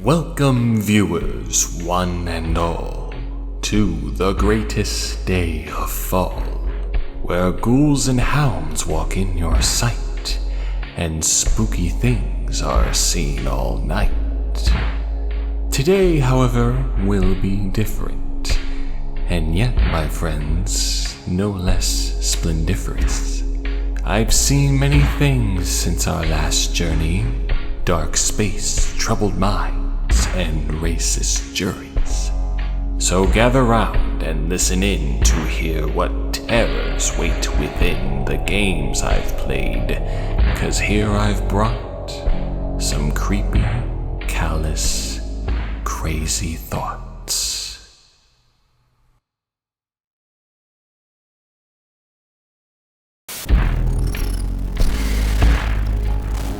Welcome, viewers, one and all, to the greatest day of fall, where ghouls and hounds walk in your sight, and spooky things are seen all night. Today, however, will be different, and yet, my friends, no less splendiferous. I've seen many things since our last journey: dark space, troubled minds, and racist juries. So gather round and listen in to hear what terrors wait within the games I've played, 'cause here I've brought some creepy, callous, crazy thoughts.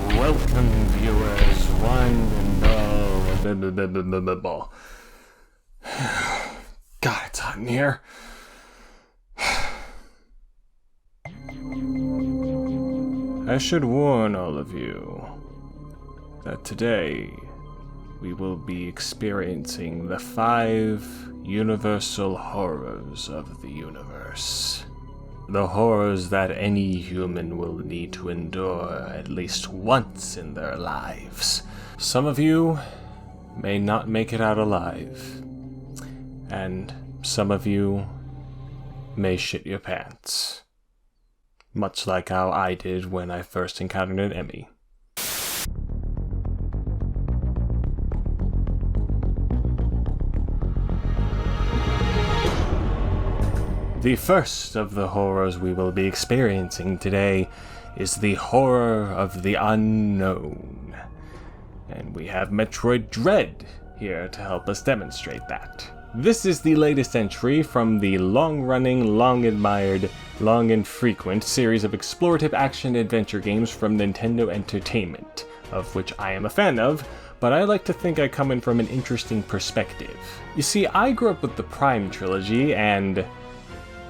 Welcome, viewers, one and all. God, it's hot in here. I should warn all of you that today we will be experiencing the 5 universal horrors of the universe. The horrors that any human will need to endure at least once in their lives. Some of you may not make it out alive, and some of you may shit your pants, much like how I did when I first encountered an Emmy. The first of the horrors we will be experiencing today is the horror of the unknown. And we have Metroid Dread here to help us demonstrate that. This is the latest entry from the long-running, long-admired, long-infrequent series of explorative action-adventure games from Nintendo Entertainment, of which I am a fan of, but I like to think I come in from an interesting perspective. You see, I grew up with the Prime trilogy and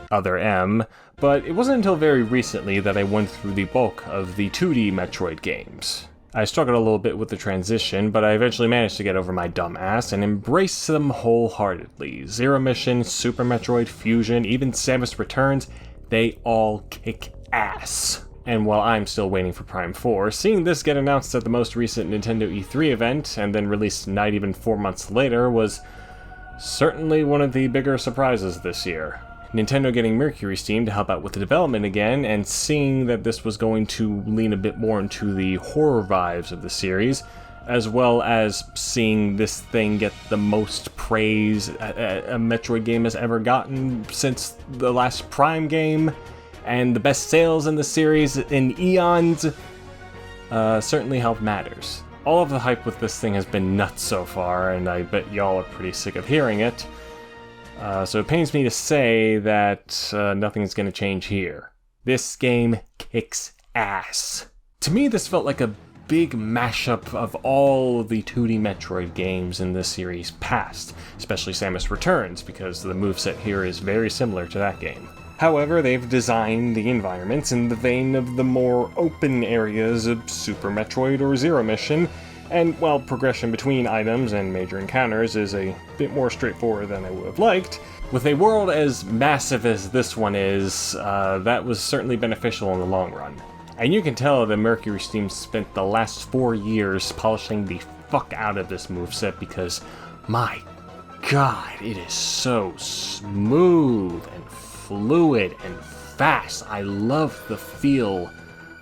Other M, but it wasn't until very recently that I went through the bulk of the 2D Metroid games. I struggled a little bit with the transition, but I eventually managed to get over my dumb ass and embrace them wholeheartedly. Zero Mission, Super Metroid, Fusion, even Samus Returns, they all kick ass. And while I'm still waiting for Prime 4, seeing this get announced at the most recent Nintendo E3 event, and then released not even 4 months later, was certainly one of the bigger surprises this year. Nintendo getting Mercury Steam to help out with the development again, and seeing that this was going to lean a bit more into the horror vibes of the series, as well as seeing this thing get the most praise a Metroid game has ever gotten since the last Prime game, and the best sales in the series in eons, certainly helped matters. All of the hype with this thing has been nuts so far, and I bet y'all are pretty sick of hearing it. So it pains me to say that nothing's going to change here. This game kicks ass. To me, this felt like a big mashup of all of the 2D Metroid games in this series past, especially Samus Returns, because the moveset here is very similar to that game. However, they've designed the environments in the vein of the more open areas of Super Metroid or Zero Mission, and while progression between items and major encounters is a bit more straightforward than I would have liked, with a world as massive as this one is, that was certainly beneficial in the long run. And you can tell that Mercury Steam spent the last 4 years polishing the fuck out of this moveset, because, my god, it is so smooth and fluid and fast. I love the feel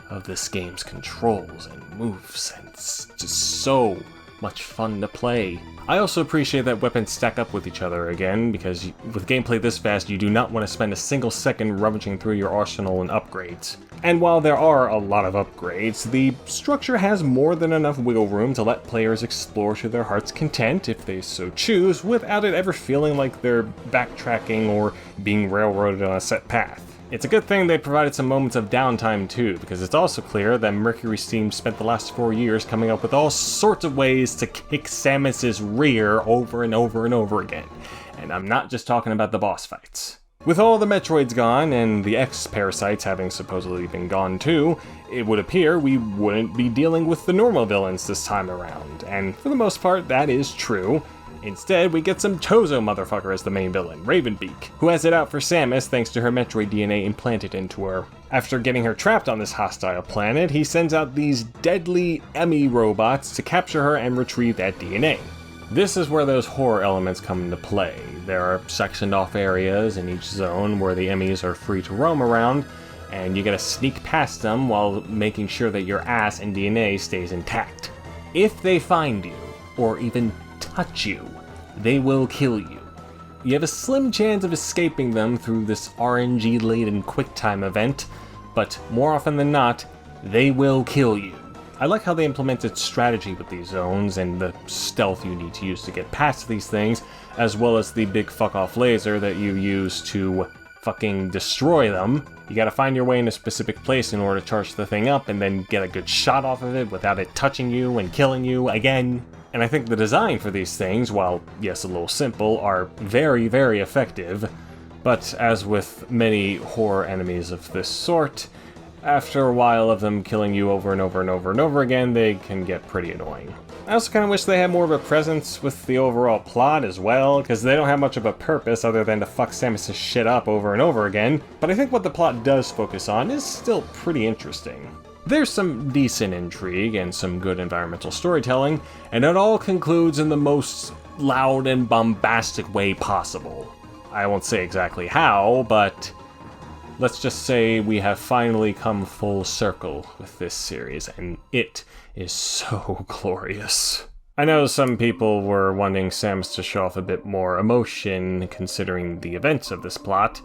of this game's controls and moves, and it's just so much fun to play. I also appreciate that weapons stack up with each other again, because with gameplay this fast, you do not want to spend a single second rummaging through your arsenal and upgrades. And while there are a lot of upgrades, the structure has more than enough wiggle room to let players explore to their heart's content if they so choose, without it ever feeling like they're backtracking or being railroaded on a set path. It's a good thing they provided some moments of downtime too, because it's also clear that Mercury Steam spent the last 4 years coming up with all sorts of ways to kick Samus's rear over and over and over again. And I'm not just talking about the boss fights. With all the Metroids gone, and the X-parasites having supposedly been gone too, it would appear we wouldn't be dealing with the normal villains this time around, and for the most part that is true. Instead, we get some Tozo motherfucker as the main villain, Ravenbeak, who has it out for Samus thanks to her Metroid DNA implanted into her. After getting her trapped on this hostile planet, he sends out these deadly Emmy robots to capture her and retrieve that DNA. This is where those horror elements come into play. There are sectioned off areas in each zone where the Emmys are free to roam around, and you gotta sneak past them while making sure that your ass and DNA stays intact. If they find you, or even touch you, they will kill you. You have a slim chance of escaping them through this RNG-laden QuickTime event, but more often than not, they will kill you. I like how they implemented strategy with these zones and the stealth you need to use to get past these things, as well as the big fuck-off laser that you use to fucking destroy them. You gotta find your way in a specific place in order to charge the thing up and then get a good shot off of it without it touching you and killing you again. And I think the design for these things, while yes a little simple, are very, very effective. But as with many horror enemies of this sort, after a while of them killing you over and over and over and over again, they can get pretty annoying. I also kind of wish they had more of a presence with the overall plot as well, because they don't have much of a purpose other than to fuck Samus' shit up over and over again, but I think what the plot does focus on is still pretty interesting. There's some decent intrigue and some good environmental storytelling, and it all concludes in the most loud and bombastic way possible. I won't say exactly how, but let's just say we have finally come full circle with this series, and it is so glorious. I know some people were wanting Samus to show off a bit more emotion considering the events of this plot,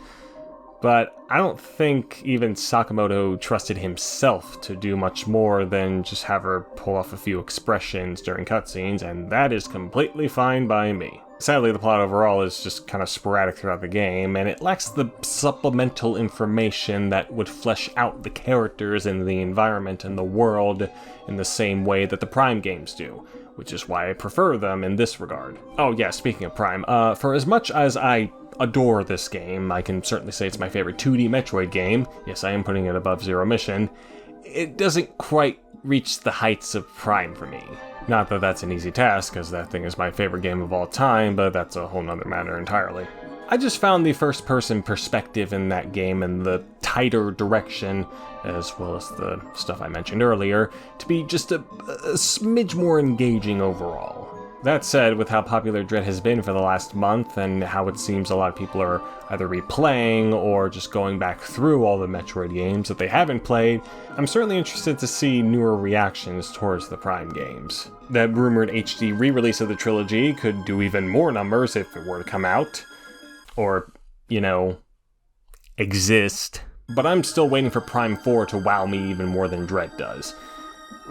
but I don't think even Sakamoto trusted himself to do much more than just have her pull off a few expressions during cutscenes, and that is completely fine by me. Sadly, the plot overall is just kind of sporadic throughout the game, and it lacks the supplemental information that would flesh out the characters and the environment and the world in the same way that the Prime games do, which is why I prefer them in this regard. Oh yeah, speaking of Prime, for as much as I adore this game, I can certainly say it's my favorite 2D Metroid game, yes I am putting it above Zero Mission, it doesn't quite reach the heights of Prime for me. Not that that's an easy task, because that thing is my favorite game of all time, but that's a whole nother matter entirely. I just found the first-person perspective in that game and the tighter direction, as well as the stuff I mentioned earlier, to be just a smidge more engaging overall. That said, with how popular Dread has been for the last month, and how it seems a lot of people are either replaying or just going back through all the Metroid games that they haven't played, I'm certainly interested to see newer reactions towards the Prime games. That rumored HD re-release of the trilogy could do even more numbers if it were to come out. Or, you know, exist. But I'm still waiting for Prime 4 to wow me even more than Dread does,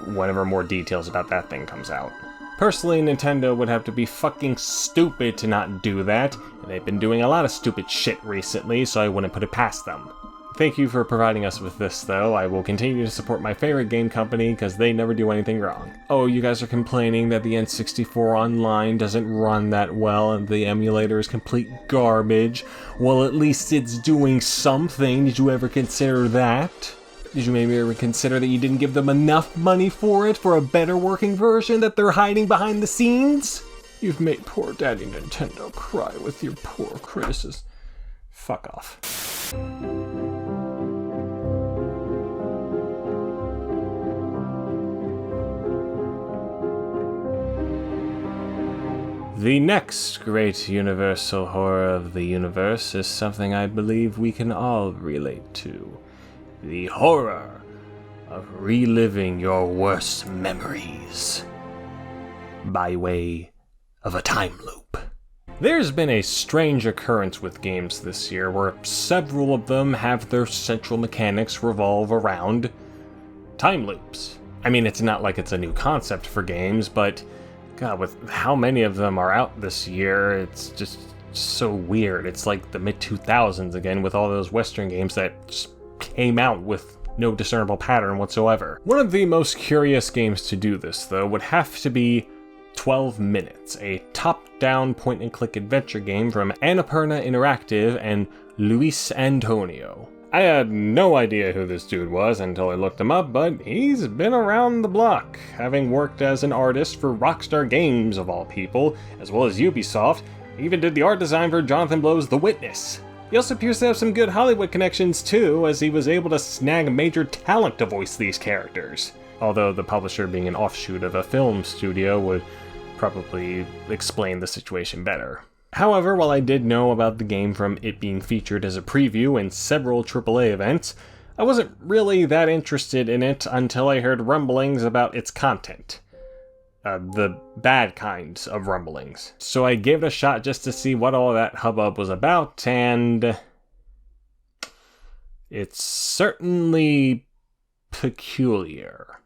whenever more details about that thing comes out. Personally, Nintendo would have to be fucking stupid to not do that, and they've been doing a lot of stupid shit recently, so I wouldn't put it past them. Thank you for providing us with this, though. I will continue to support my favorite game company, because they never do anything wrong. Oh, you guys are complaining that the N64 Online doesn't run that well, and the emulator is complete garbage. Well, at least it's doing something. Did you ever consider that? Did you maybe ever consider that you didn't give them enough money for it, for a better working version that they're hiding behind the scenes? You've made poor Daddy Nintendo cry with your poor criticism. Fuck off. The next great universal horror of the universe is something I believe we can all relate to. The horror of reliving your worst memories by way of a time loop. There's been a strange occurrence with games this year where several of them have their central mechanics revolve around time loops. I mean, it's not like it's a new concept for games, but God, with how many of them are out this year, it's just so weird. It's like the mid-2000s again with all those Western games that just came out with no discernible pattern whatsoever. One of the most curious games to do this, though, would have to be 12 Minutes, a top-down point-and-click adventure game from Annapurna Interactive and Luis Antonio. I had no idea who this dude was until I looked him up, but he's been around the block, having worked as an artist for Rockstar Games of all people, as well as Ubisoft. He even did the art design for Jonathan Blow's The Witness. He also appears to have some good Hollywood connections too, as he was able to snag major talent to voice these characters. Although the publisher being an offshoot of a film studio would probably explain the situation better. However, while I did know about the game from it being featured as a preview in several AAA events, I wasn't really that interested in it until I heard rumblings about its content. The bad kinds of rumblings. So I gave it a shot just to see what all that hubbub was about, and it's certainly peculiar.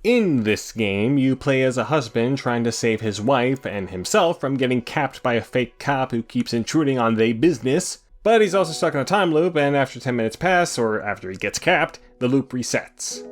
In this game, you play as a husband trying to save his wife and himself from getting capped by a fake cop who keeps intruding on their business, but he's also stuck in a time loop, and after 10 minutes pass, or after he gets capped, the loop resets.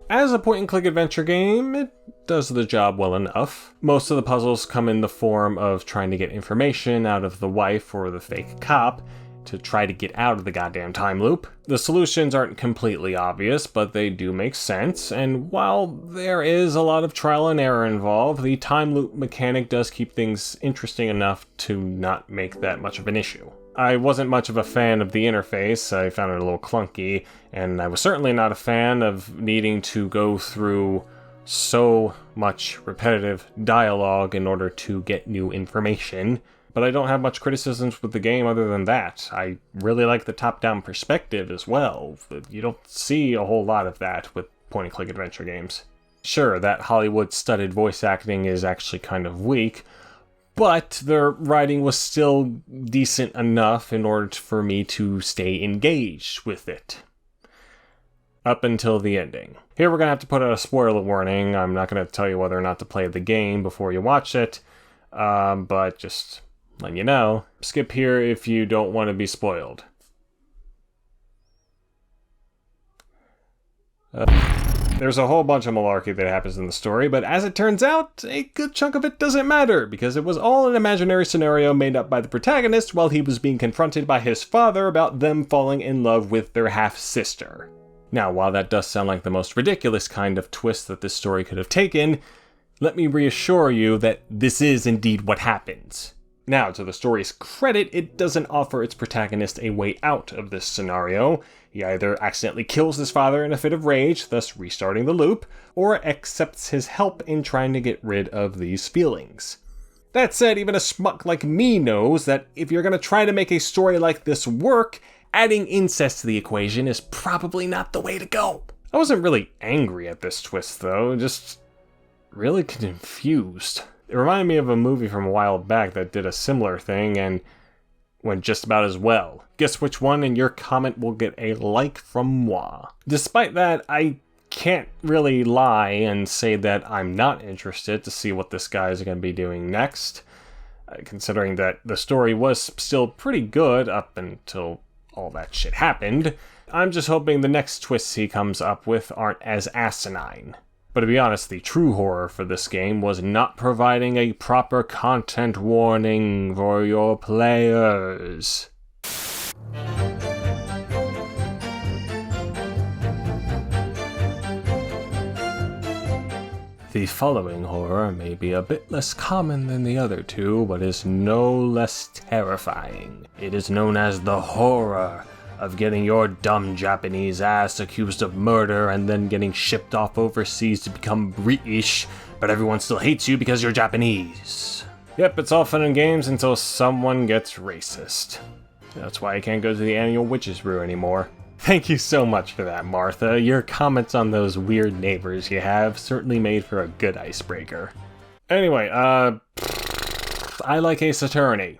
As a point-and-click adventure game, it does the job well enough. Most of the puzzles come in the form of trying to get information out of the wife or the fake cop, to try to get out of the goddamn time loop. The solutions aren't completely obvious, but they do make sense, and while there is a lot of trial and error involved, the time loop mechanic does keep things interesting enough to not make that much of an issue. I wasn't much of a fan of the interface, I found it a little clunky, and I was certainly not a fan of needing to go through so much repetitive dialogue in order to get new information. But I don't have much criticisms with the game other than that. I really like the top-down perspective as well. You don't see a whole lot of that with point-and-click adventure games. Sure, that Hollywood-studded voice acting is actually kind of weak, but their writing was still decent enough in order for me to stay engaged with it. Up until the ending. Here we're going to have to put out a spoiler warning. I'm not going to tell you whether or not to play the game before you watch it, but just letting you know. Skip here if you don't want to be spoiled. There's a whole bunch of malarkey that happens in the story, but as it turns out, a good chunk of it doesn't matter, because it was all an imaginary scenario made up by the protagonist while he was being confronted by his father about them falling in love with their half-sister. Now, while that does sound like the most ridiculous kind of twist that this story could have taken, let me reassure you that this is indeed what happens. Now, to the story's credit, it doesn't offer its protagonist a way out of this scenario. He either accidentally kills his father in a fit of rage, thus restarting the loop, or accepts his help in trying to get rid of these feelings. That said, even a schmuck like me knows that if you're going to try to make a story like this work, adding incest to the equation is probably not the way to go. I wasn't really angry at this twist, though, just really confused. It reminded me of a movie from a while back that did a similar thing and went just about as well. Guess which one, and your comment will get a like from moi. Despite that, I can't really lie and say that I'm not interested to see what this guy is going to be doing next, considering that the story was still pretty good up until all that shit happened. I'm just hoping the next twists he comes up with aren't as asinine. But to be honest, the true horror for this game was not providing a proper content warning for your players. The following horror may be a bit less common than the other two, but is no less terrifying. It is known as the horror of getting your dumb Japanese ass accused of murder and then getting shipped off overseas to become British, but everyone still hates you because you're Japanese. Yep, it's all fun and games until someone gets racist. That's why I can't go to the annual Witches Brew anymore. Thank you so much for that, Martha. Your comments on those weird neighbors you have certainly made for a good icebreaker. Anyway, I like Ace Attorney.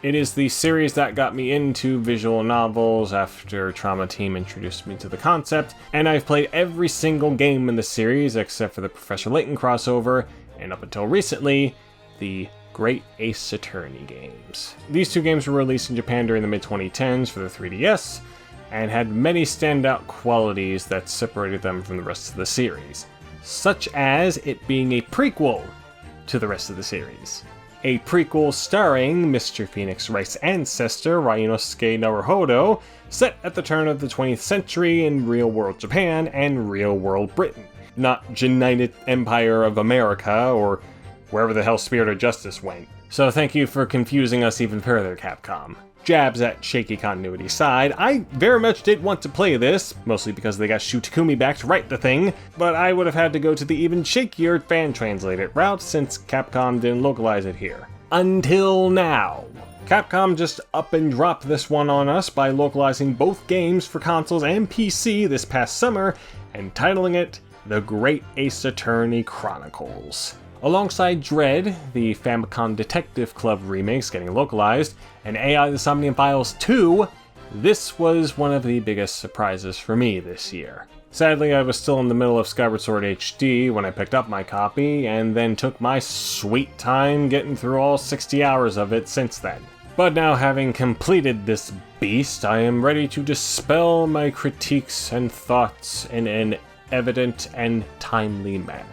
It is the series that got me into visual novels after Trauma Team introduced me to the concept, and I've played every single game in the series except for the Professor Layton crossover, and up until recently, the Great Ace Attorney games. These two games were released in Japan during the mid-2010s for the 3DS, and had many standout qualities that separated them from the rest of the series, such as it being a prequel to the rest of the series. a prequel starring Mr. Phoenix Wright's ancestor, Ryunosuke Naruhodo, set at the turn of the 20th century in real-world Japan and real-world Britain, not United Empire of America or wherever the hell Spirit of Justice went. So thank you for confusing us even further, Capcom. Jabs at shaky continuity side, I very much did want to play this, mostly because they got Shu Takumi back to write the thing, but I would have had to go to the even shakier fan translated route since Capcom didn't localize it here. Until now. Capcom just up and dropped this one on us by localizing both games for consoles and PC this past summer and titling it The Great Ace Attorney Chronicles. Alongside Dread, the Famicom Detective Club remakes getting localized, and AI The Somnium Files 2, this was one of the biggest surprises for me this year. Sadly, I was still in the middle of Skyward Sword HD when I picked up my copy, and then took my sweet time getting through all 60 hours of it since then. But now having completed this beast, I am ready to dispel my critiques and thoughts in an evident and timely manner.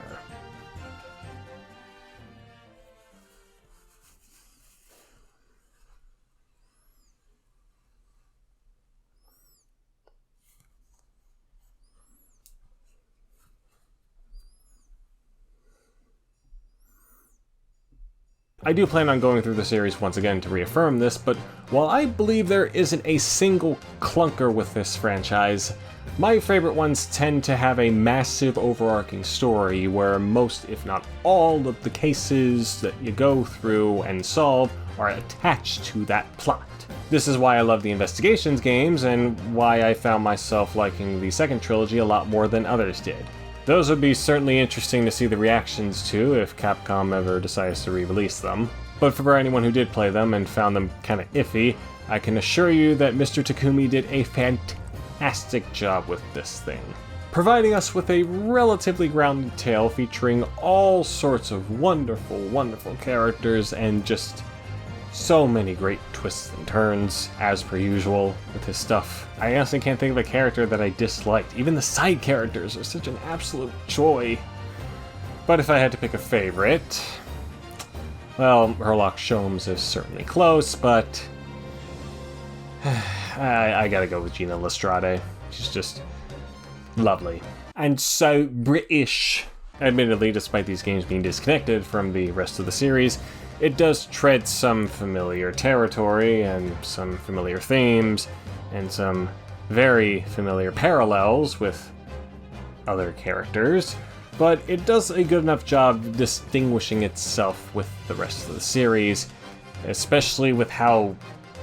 I do plan on going through the series once again to reaffirm this, but while I believe there isn't a single clunker with this franchise, my favorite ones tend to have a massive overarching story where most, if not all, of the cases that you go through and solve are attached to that plot. This is why I love the Investigations games, and why I found myself liking the second trilogy a lot more than others did. Those would be certainly interesting to see the reactions to if Capcom ever decides to re-release them. But for anyone who did play them and found them kinda iffy, I can assure you that Mr. Takumi did a fantastic job with this thing, providing us with a relatively grounded tale featuring all sorts of wonderful, wonderful characters and just so many great twists and turns, as per usual, with his stuff. I honestly can't think of a character that I disliked. Even the side characters are such an absolute joy. But if I had to pick a favorite, well, Herlock Sholmes is certainly close, but I gotta go with Gina Lestrade. She's just lovely. And so British. Admittedly, despite these games being disconnected from the rest of the series, it does tread some familiar territory and some familiar themes and some very familiar parallels with other characters, but it does a good enough job distinguishing itself with the rest of the series, especially with how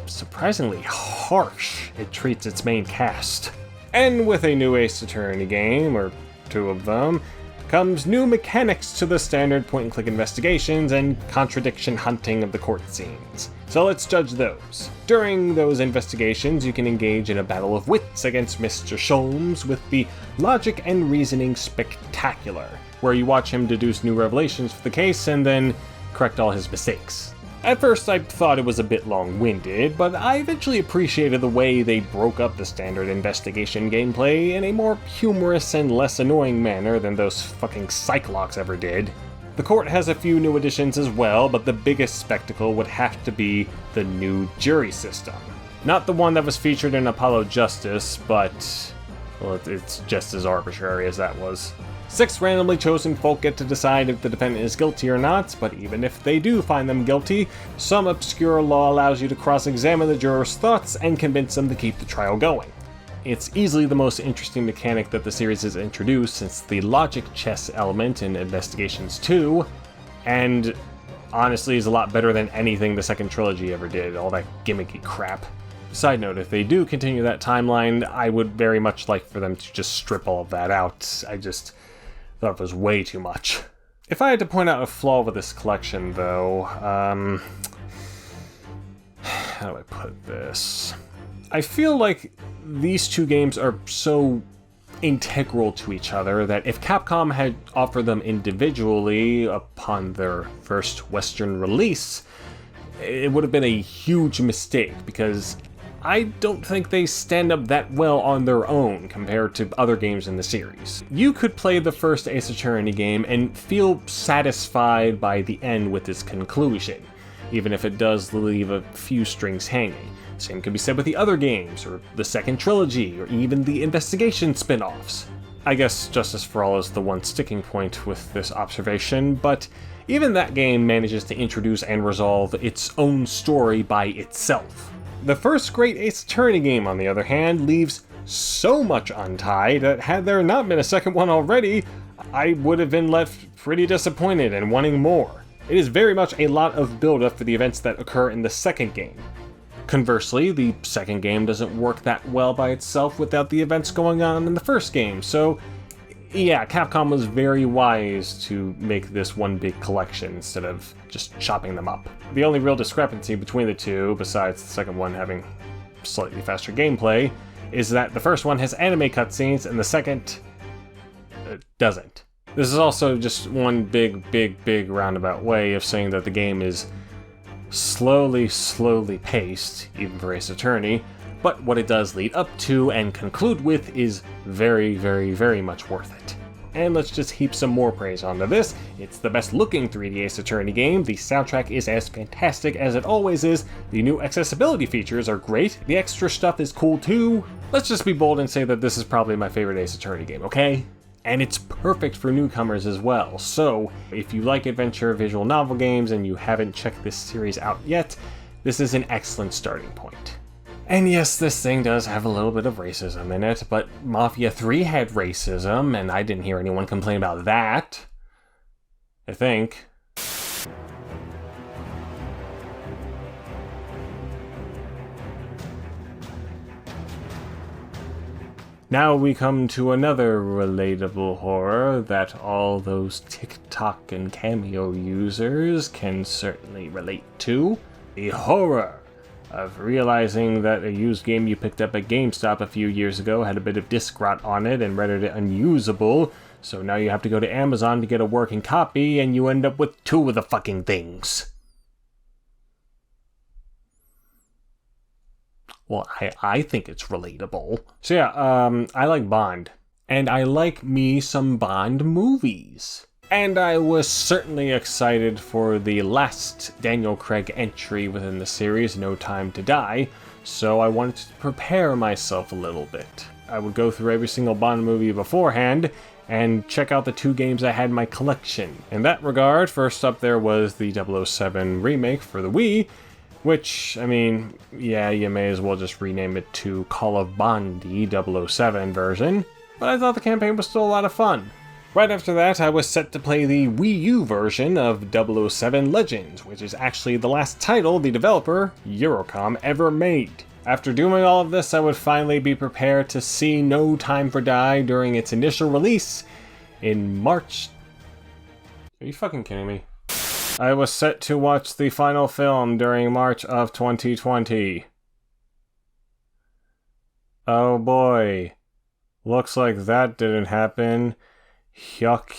surprisingly harsh it treats its main cast. And with a new Ace Attorney game, or two of them, comes new mechanics to the standard point-and-click investigations and contradiction hunting of the court scenes. So let's judge those. During those investigations, you can engage in a battle of wits against Mr. Sholmes with the logic and reasoning spectacular, where you watch him deduce new revelations for the case and then correct all his mistakes. At first I thought it was a bit long-winded, but I eventually appreciated the way they broke up the standard investigation gameplay in a more humorous and less annoying manner than those fucking Psychonauts ever did. The court has a few new additions as well, but the biggest spectacle would have to be the new jury system. Not the one that was featured in Apollo Justice, but well, it's just as arbitrary as that was. 6 randomly chosen folk get to decide if the defendant is guilty or not, but even if they do find them guilty, some obscure law allows you to cross-examine the jurors' thoughts and convince them to keep the trial going. It's easily the most interesting mechanic that the series has introduced since the logic chess element in Investigations 2, and honestly is a lot better than anything the second trilogy ever did, all that gimmicky crap. Side note, if they do continue that timeline, I would very much like for them to just strip all of that out. I just thought it was way too much. If I had to point out a flaw with this collection, though, how do I put this? I feel like these two games are so integral to each other that if Capcom had offered them individually upon their first Western release, it would have been a huge mistake, because I don't think they stand up that well on their own compared to other games in the series. You could play the first Ace Attorney game and feel satisfied by the end with its conclusion, even if it does leave a few strings hanging. Same can be said with the other games, or the second trilogy, or even the investigation spin-offs. I guess Justice for All is the one sticking point with this observation, but even that game manages to introduce and resolve its own story by itself. The first great Ace Attorney game, on the other hand, leaves so much untied that had there not been a second one already, I would have been left pretty disappointed and wanting more. It is very much a lot of build-up for the events that occur in the second game. Conversely, the second game doesn't work that well by itself without the events going on in the first game, so yeah, Capcom was very wise to make this one big collection instead of just chopping them up. The only real discrepancy between the two, besides the second one having slightly faster gameplay, is that the first one has anime cutscenes and the second doesn't. This is also just one big roundabout way of saying that the game is slowly paced, even for Ace Attorney, but what it does lead up to and conclude with is very much worth it. And let's just heap some more praise onto this. It's the best looking 3D Ace Attorney game, the soundtrack is as fantastic as it always is, the new accessibility features are great, the extra stuff is cool too. Let's just be bold and say that this is probably my favorite Ace Attorney game, okay? And it's perfect for newcomers as well, so if you like adventure visual novel games and you haven't checked this series out yet, this is an excellent starting point. And yes, this thing does have a little bit of racism in it, but Mafia 3 had racism, and I didn't hear anyone complain about that. I think. Now we come to another relatable horror that all those TikTok and Cameo users can certainly relate to. The horror of realizing that a used game you picked up at GameStop a few years ago had a bit of disk rot on it and rendered it unusable, so now you have to go to Amazon to get a working copy and you end up with two of the fucking things. Well, I think it's relatable. So yeah, I like Bond. And I like me some Bond movies. And I was certainly excited for the last Daniel Craig entry within the series, No Time to Die, so I wanted to prepare myself a little bit. I would go through every single Bond movie beforehand, and check out the two games I had in my collection. In that regard, first up there was the 007 remake for the Wii, which, I mean, yeah, you may as well just rename it to Call of Bondi 007 version, but I thought the campaign was still a lot of fun. Right after that, I was set to play the Wii U version of 007 Legends, which is actually the last title the developer, Eurocom, ever made. After doing all of this, I would finally be prepared to see No Time to Die during its initial release in March. Are you fucking kidding me? I was set to watch the final film during March of 2020. Oh boy. Looks like that didn't happen. Yuck.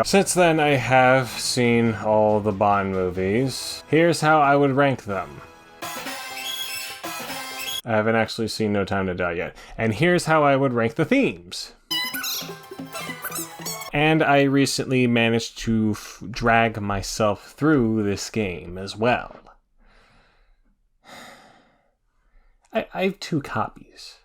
Since then, I have seen all the Bond movies. Here's how I would rank them. I haven't actually seen No Time to Die yet. And here's how I would rank the themes. And I recently managed to drag myself through this game as well. I have 2 copies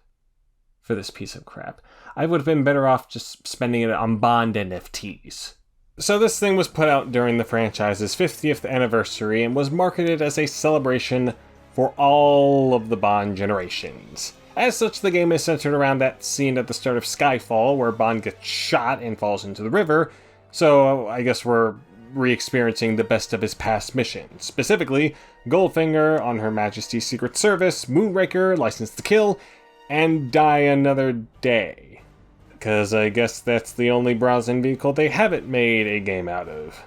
for this piece of crap. I would have been better off just spending it on Bond NFTs. So this thing was put out during the franchise's 50th anniversary and was marketed as a celebration for all of the Bond generations. As such, the game is centered around that scene at the start of Skyfall where Bond gets shot and falls into the river, so I guess we're re-experiencing the best of his past missions. Specifically, Goldfinger on Her Majesty's Secret Service, Moonraker, License to Kill, and Die Another Day. Because I guess that's the only browsing vehicle they haven't made a game out of.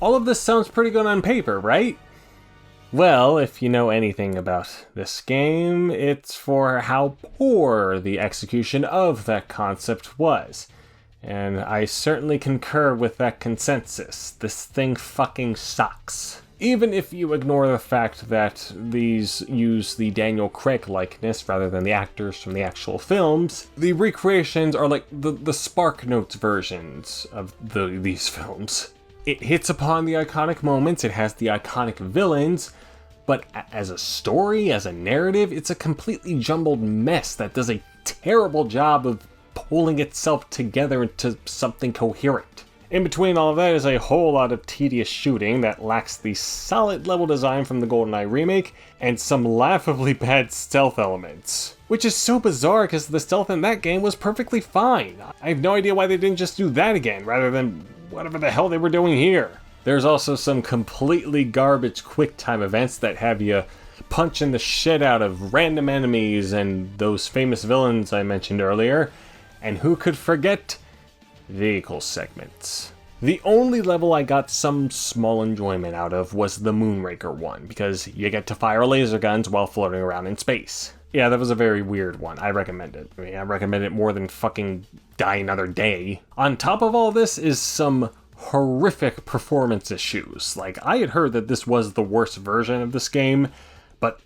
All of this sounds pretty good on paper, right? Well, if you know anything about this game, it's for how poor the execution of that concept was. And I certainly concur with that consensus. This thing fucking sucks. Even if you ignore the fact that these use the Daniel Craig likeness rather than the actors from the actual films, the recreations are like the Spark Notes versions of these films. It hits upon the iconic moments, it has the iconic villains, but as a story, as a narrative, it's a completely jumbled mess that does a terrible job of pulling itself together into something coherent. In between all of that is a whole lot of tedious shooting that lacks the solid level design from the GoldenEye remake, and some laughably bad stealth elements. Which is so bizarre because the stealth in that game was perfectly fine. I have no idea why they didn't just do that again, rather than whatever the hell they were doing here. There's also some completely garbage quick-time events that have you punching the shit out of random enemies and those famous villains I mentioned earlier. And who could forget vehicle segments? The only level I got some small enjoyment out of was the Moonraker one, because you get to fire laser guns while floating around in space. Yeah, that was a very weird one. I recommend it. I recommend it more than fucking Die Another Day. On top of all this is some horrific performance issues. Like, I had heard that this was the worst version of this game, but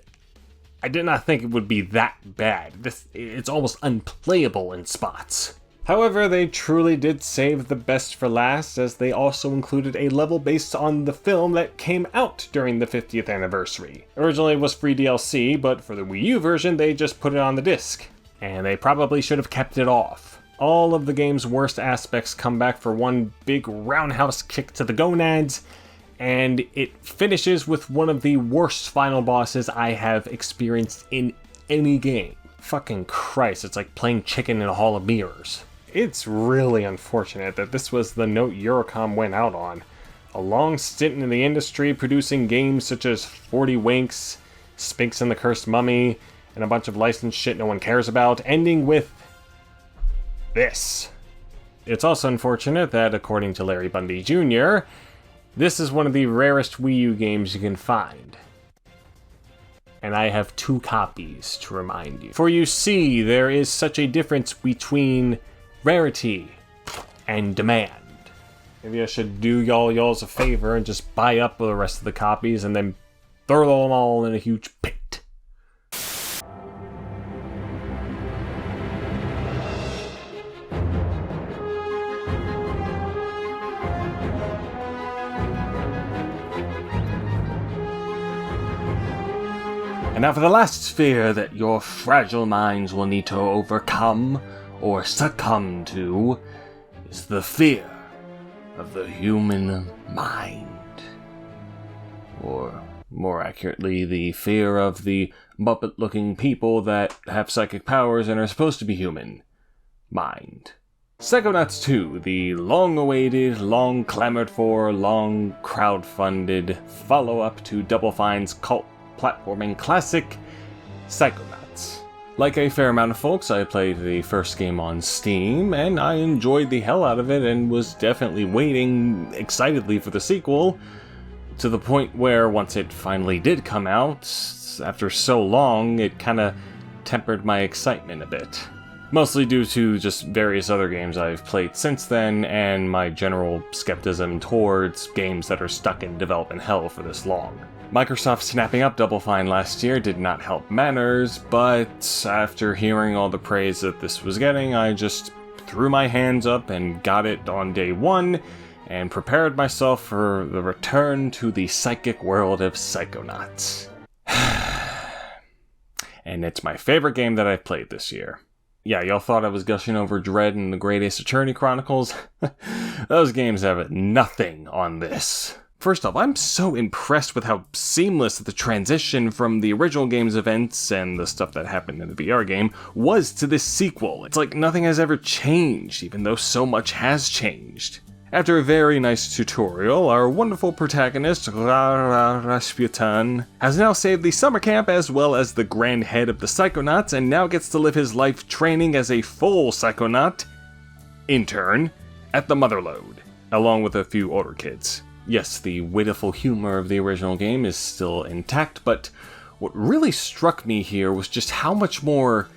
I did not think it would be that bad. It's almost unplayable in spots. However, they truly did save the best for last, as they also included a level based on the film that came out during the 50th anniversary. Originally it was free DLC, but for the Wii U version they just put it on the disc. And they probably should have kept it off. All of the game's worst aspects come back for one big roundhouse kick to the gonads, and it finishes with one of the worst final bosses I have experienced in any game. Fucking Christ, it's like playing chicken in a hall of mirrors. It's really unfortunate that this was the note Eurocom went out on. A long stint in the industry producing games such as 40 Winks, Sphinx and the Cursed Mummy, and a bunch of licensed shit no one cares about, ending with this. It's also unfortunate that, according to Larry Bundy Jr., this is one of the rarest Wii U games you can find. And I have 2 copies to remind you. For you see, there is such a difference between rarity and demand. Maybe I should do y'all's a favor and just buy up the rest of the copies and then throw them all in a huge pit. And now for the last sphere that your fragile minds will need to overcome or succumb to is the fear of the human mind. Or, more accurately, the fear of the Muppet-looking people that have psychic powers and are supposed to be human. Mind. Psychonauts 2, the long-awaited, long-clamored-for, long-crowdfunded follow-up to Double Fine's cult platforming classic, Psychonauts. Like a fair amount of folks, I played the first game on Steam, and I enjoyed the hell out of it and was definitely waiting excitedly for the sequel, to the point where once it finally did come out, after so long, it kinda tempered my excitement a bit. Mostly due to just various other games I've played since then, and my general skepticism towards games that are stuck in development hell for this long. Microsoft snapping up Double Fine last year did not help matters, but after hearing all the praise that this was getting, I just threw my hands up and got it on day one, and prepared myself for the return to the psychic world of Psychonauts. And it's my favorite game that I've played this year. Yeah, y'all thought I was gushing over Dread and the Great Ace Attorney Chronicles? Those games have nothing on this. First off, I'm so impressed with how seamless the transition from the original game's events and the stuff that happened in the VR game was to this sequel. It's like nothing has ever changed, even though so much has changed. After a very nice tutorial, our wonderful protagonist, Rasputin, has now saved the summer camp as well as the grand head of the Psychonauts, and now gets to live his life training as a full Psychonaut intern at the Motherlode, along with a few older kids. Yes, the wittiful humor of the original game is still intact, but what really struck me here was just how much more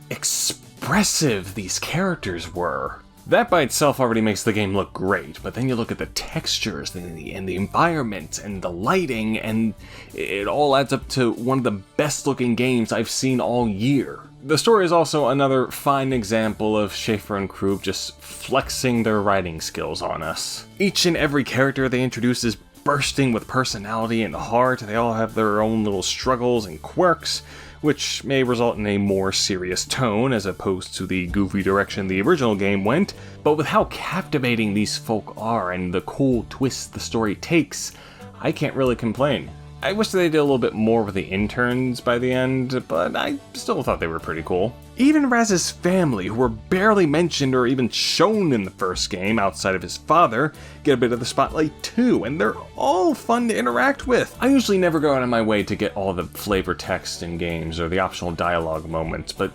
expressive these characters were. That by itself already makes the game look great, but then you look at the textures and the environment and the lighting, and it all adds up to one of the best looking games I've seen all year. The story is also another fine example of Schafer and Krug just flexing their writing skills on us. Each and every character they introduce is bursting with personality and heart. They all have their own little struggles and quirks, which may result in a more serious tone as opposed to the goofy direction the original game went, but with how captivating these folk are and the cool twists the story takes, I can't really complain. I wish they did a little bit more with the interns by the end, but I still thought they were pretty cool. Even Raz's family, who were barely mentioned or even shown in the first game outside of his father, get a bit of the spotlight too, and they're all fun to interact with. I usually never go out of my way to get all the flavor text in games or the optional dialogue moments, but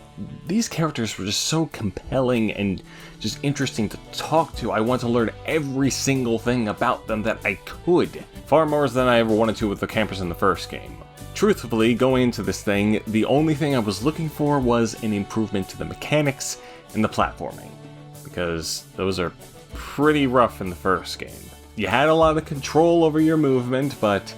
these characters were just so compelling and just interesting to talk to. I want to learn every single thing about them that I could. Far more than I ever wanted to with the campers in the first game. Truthfully, going into this thing, the only thing I was looking for was an improvement to the mechanics and the platforming, because those are pretty rough in the first game. You had a lot of control over your movement, but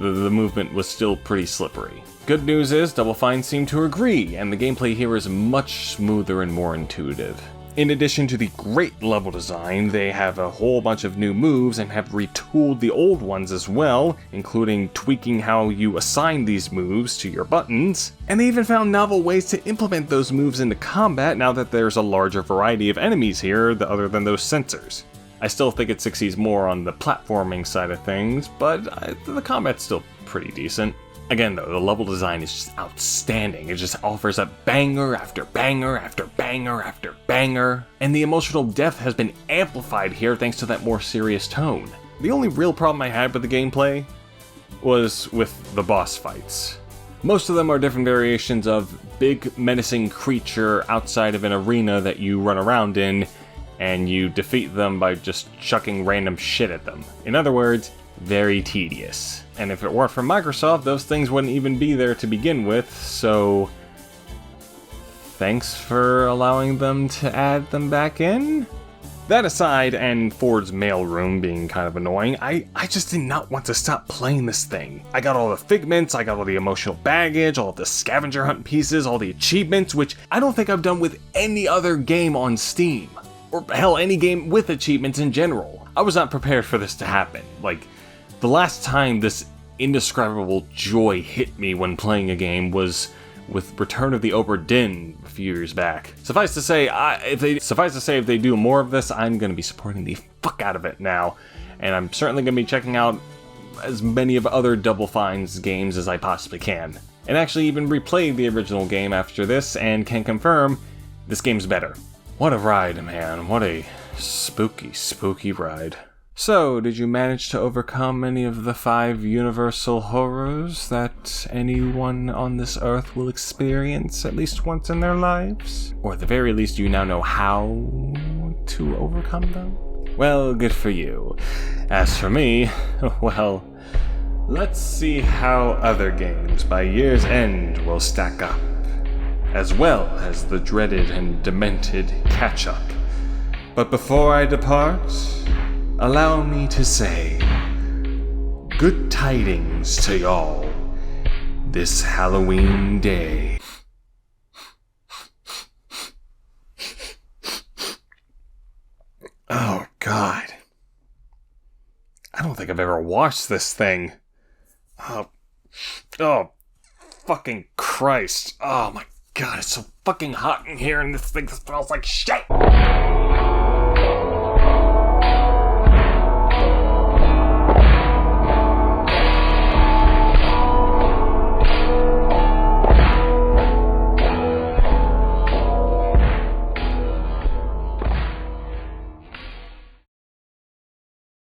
the movement was still pretty slippery. Good news is, Double Fine seemed to agree, and the gameplay here is much smoother and more intuitive. In addition to the great level design, they have a whole bunch of new moves and have retooled the old ones as well, including tweaking how you assign these moves to your buttons. And they even found novel ways to implement those moves into combat now that there's a larger variety of enemies here other than those sensors. I still think it succeeds more on the platforming side of things, but the combat's still pretty decent. Again though, the level design is just outstanding. It just offers up banger after banger after banger after banger, and the emotional depth has been amplified here thanks to that more serious tone. The only real problem I had with the gameplay was with the boss fights. Most of them are different variations of big menacing creature outside of an arena that you run around in, and you defeat them by just chucking random shit at them. In other words, very tedious. And if it weren't for Microsoft, those things wouldn't even be there to begin with, so thanks for allowing them to add them back in? That aside, and Ford's mailroom being kind of annoying, I just did not want to stop playing this thing. I got all the figments, I got all the emotional baggage, all the scavenger hunt pieces, all the achievements, which I don't think I've done with any other game on Steam. Or hell, any game with achievements in general. I was not prepared for this to happen. Like, the last time this indescribable joy hit me when playing a game was with Return of the Obra Dinn a few years back. Suffice to say, if they do more of this, I'm going to be supporting the fuck out of it now, and I'm certainly going to be checking out as many of other Double Fine's games as I possibly can. And actually even replayed the original game after this, and can confirm this game's better. What a ride, man. What a spooky, spooky ride. So, did you manage to overcome any of the 5 universal horrors that anyone on this earth will experience at least once in their lives? Or at the very least, you now know how to overcome them? Well, good for you. As for me, well, let's see how other games by year's end will stack up, as well as the dreaded and demented catch-up. But before I depart, allow me to say, good tidings to y'all this Halloween day. Oh, God. I don't think I've ever watched this thing. Oh, fucking Christ. Oh my God, it's so fucking hot in here and this thing smells like shit.